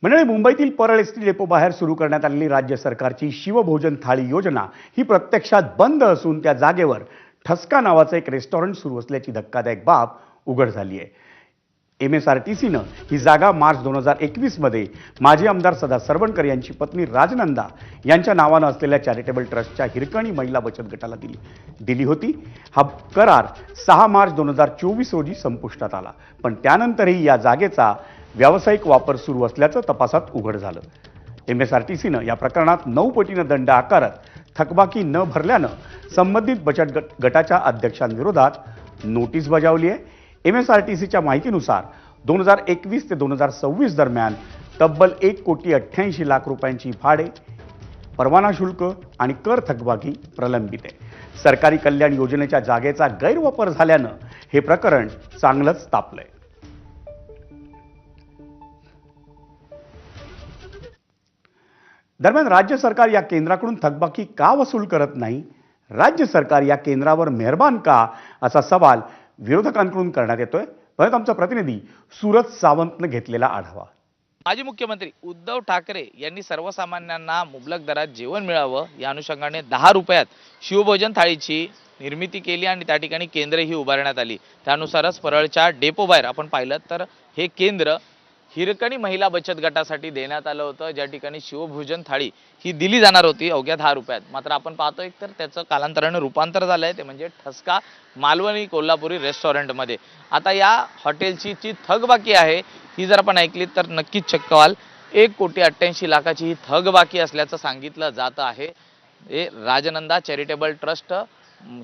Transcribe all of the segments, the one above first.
मंडळी, मुंबईतील Parel ST depot बाहेर सुरू करण्यात आलेली राज्य सरकारची शिवभोजन थाळी योजना ही प्रत्यक्षात बंद असून त्या जागेवर ठसका नावाचं एक रेस्टॉरंट सुरू असल्याची धक्कादायक बाब उघड झाली आहे. MSRTCनं ही जागा मार्च 2021 मध्ये माजी आमदार सदा सरवणकर यांची पत्नी राजनंदा यांच्या नावानं असलेल्या चॅरिटेबल ट्रस्टच्या हिरकणी महिला बचत गटाला दिली होती. हा करार 6 मार्च 2024 रोजी संपुष्टात आला, पण त्यानंतरही या जागेचा व्यावसायिक वापर सुरू असल्याचं तपासात उघड झालं. MSRTCनं या प्रकरणात 9 पटीनं दंड आकारत थकबाकी न भरल्यानं संबंधित बचत गटाच्या अध्यक्षांविरोधात नोटीस बजावली आहे. MSRTCच्या माहितीनुसार 2021 ते 2026 दरम्यान तब्बल 1,88,00,000 रुपयांची भाडे, परवाना शुल्क आणि कर थकबाकी प्रलंबित आहे. सरकारी कल्याण योजनेच्या जागेचा गैरवापर झाल्यानं हे प्रकरण चांगलंच तापलंय. दरम्यान राज्य सरकार या केंद्राकडून थकबाकी का वसूल करत नाही? राज्य सरकार या केंद्रावर मेहरबान का, असा सवाल विरोधकांकडून करण्यात येतोय. परत आमचा प्रतिनिधी सूरज सावंतने घेतलेला आढावा. माजी मुख्यमंत्री उद्धव ठाकरे यांनी सर्वसामान्यांना मुबलक दरात जेवण मिळावं या अनुषंगाने 10 रुपयात शिवभोजन थाळीची निर्मिती केली आणि त्या ठिकाणी केंद्रही उभारण्यात आली. त्यानुसारच परळच्या डेपो बाहेर आपण पाहिलं तर हे केंद्र हिरकणी महिला बचत गटासाठी देण्यात आलं होतं, ज्या ठिकाणी शिवभोजन थाळी ही दिली जाणार होती अवघ्या 10 रुपयात. मात्र आपण पाहतोय तर त्याचं कालांतराने रूपांतर झालंय, ते म्हणजे ठसका मालवणी कोल्हापुरी रेस्टॉरंटमध्ये. आता या हॉटेलची जी थकबाकी आहे ही जर आपण ऐकली तर नक्कीच चक्क व्हाल. 1,88,00,000 ही थकबाकी असल्याचं सांगितलं जात आहे. हे राजनंदा चॅरिटेबल ट्रस्ट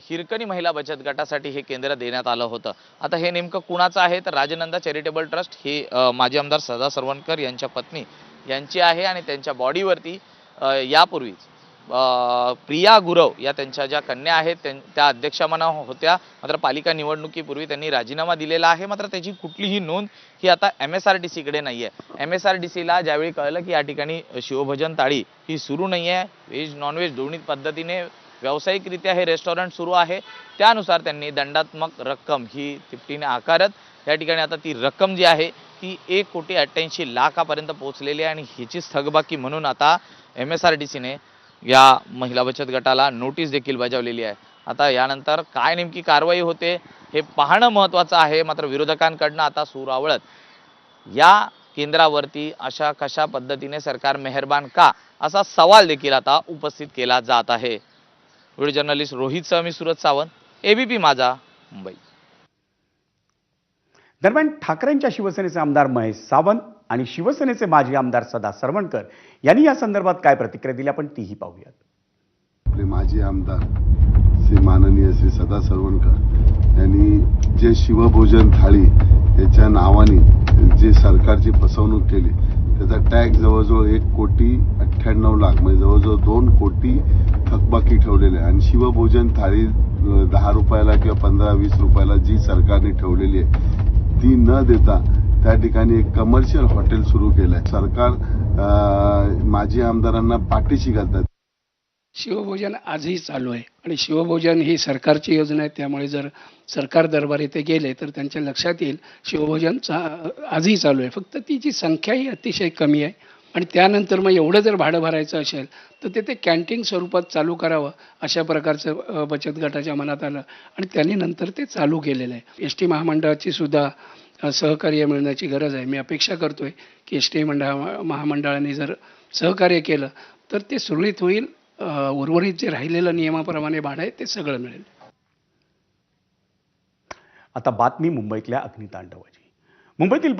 हिरकणी महिला बचत गटासाठी हे केंद्र देण्यात आलं होतं. आता हे नेमकं कुणाचं आहे तर राजनंदा चॅरिटेबल ट्रस्ट ही माजी आमदार सदा सरवणकर यांच्या पत्नी यांची आहे आणि त्यांच्या बॉडीवरती यापूर्वीच प्रिया गुरव या त्यांच्या ज्या कन्या आहेत त्या अध्यक्षा म्हणा होत्या. मात्र पालिका निवडणुकीपूर्वी त्यांनी राजीनामा दिलेला आहे. मात्र त्याची कुठलीही नोंद ही आता MSRTCकडे नाही आहे. MSRTCला ज्यावेळी कळलं की या ठिकाणी शिवभोजन थाळी ही सुरू नाही आहे, व्हेज नॉनव्हेज दोन्ही पद्धतीने व्यावसायिकरित्या हे रेस्टॉरंट सुरू आहे, त्यानुसार त्यांनी दंडात्मक रक्कम ही तिपटीने आकारत या ठिकाणी आता ती रक्कम जी आहे ती 1,88,00,000 पर्यंत पोहोचलेली आहे आणि ह्याचीच थकबाकी म्हणून आता MSRTCने या महिला बचत गटाला नोटीस देखील बजावलेली आहे. आता यानंतर काय नेमकी कारवाई होते हे पाहणं महत्त्वाचं आहे. मात्र विरोधकांकडनं आता सूर आवळत या केंद्रावरती अशा कशा पद्धतीने सरकार मेहरबान का, असा सवाल देखील आता उपस्थित केला जात आहे. व्हिडिओ जर्नलिस्ट रोहित सह मी सूरज सावंत, ABP माझा, मुंबई. दरम्यान ठाकरेंच्या शिवसेनेचे आमदार महेश सावंत आणि शिवसेनेचे माजी आमदार सदा सरवणकर यांनी या संदर्भात काय प्रतिक्रिया दिली आपण तीही पाहूयात. आपले माजी आमदार श्री माननीय श्री सदा सरवणकर यांनी जे शिवभोजन थाळी याच्या नावाने जे सरकारची फसवणूक केली, त्याचा टॅग जवळजवळ 1,98,00,000 म्हणजे जवळजवळ 2 कोटी थकबाकी ठेवलेले आहे. आणि शिवभोजन थाळी 10 रुपयाला किंवा 15-20 रुपयाला जी सरकारने ठेवलेली आहे ती न देता त्या ठिकाणी एक कमर्शियल हॉटेल सुरू केलंय. सरकार माजी आमदारांना पाठीशी घालतात. शिवभोजन आजही चालू आहे आणि शिवभोजन ही सरकारची योजना आहे, त्यामुळे जर सरकार दरबार इथे गेले तर त्यांच्या लक्षात येईल शिवभोजन आजही चालू आहे. फक्त तिची संख्या ही अतिशय कमी आहे आणि त्यानंतर मग एवढं जर भाडं भरायचं असेल तर ते कॅन्टीन स्वरूपात चालू करावं अशा प्रकारचं बचत गटाच्या मनात आलं आणि त्यांनी नंतर ते चालू केलेलं आहे. ST महामंडळाची सुद्धा सहकार्य मिळण्याची गरज आहे. मी अपेक्षा करतोय की ST महामंडळाने जर सहकार्य केलं तर ते सुरळीत होईल. उर्वरित जे राहिलेलं नियमाप्रमाणे भाडं आहे ते सगळं मिळेल. आता बातमी मुंबईतल्या अग्नितांडवाची. मुंबईतील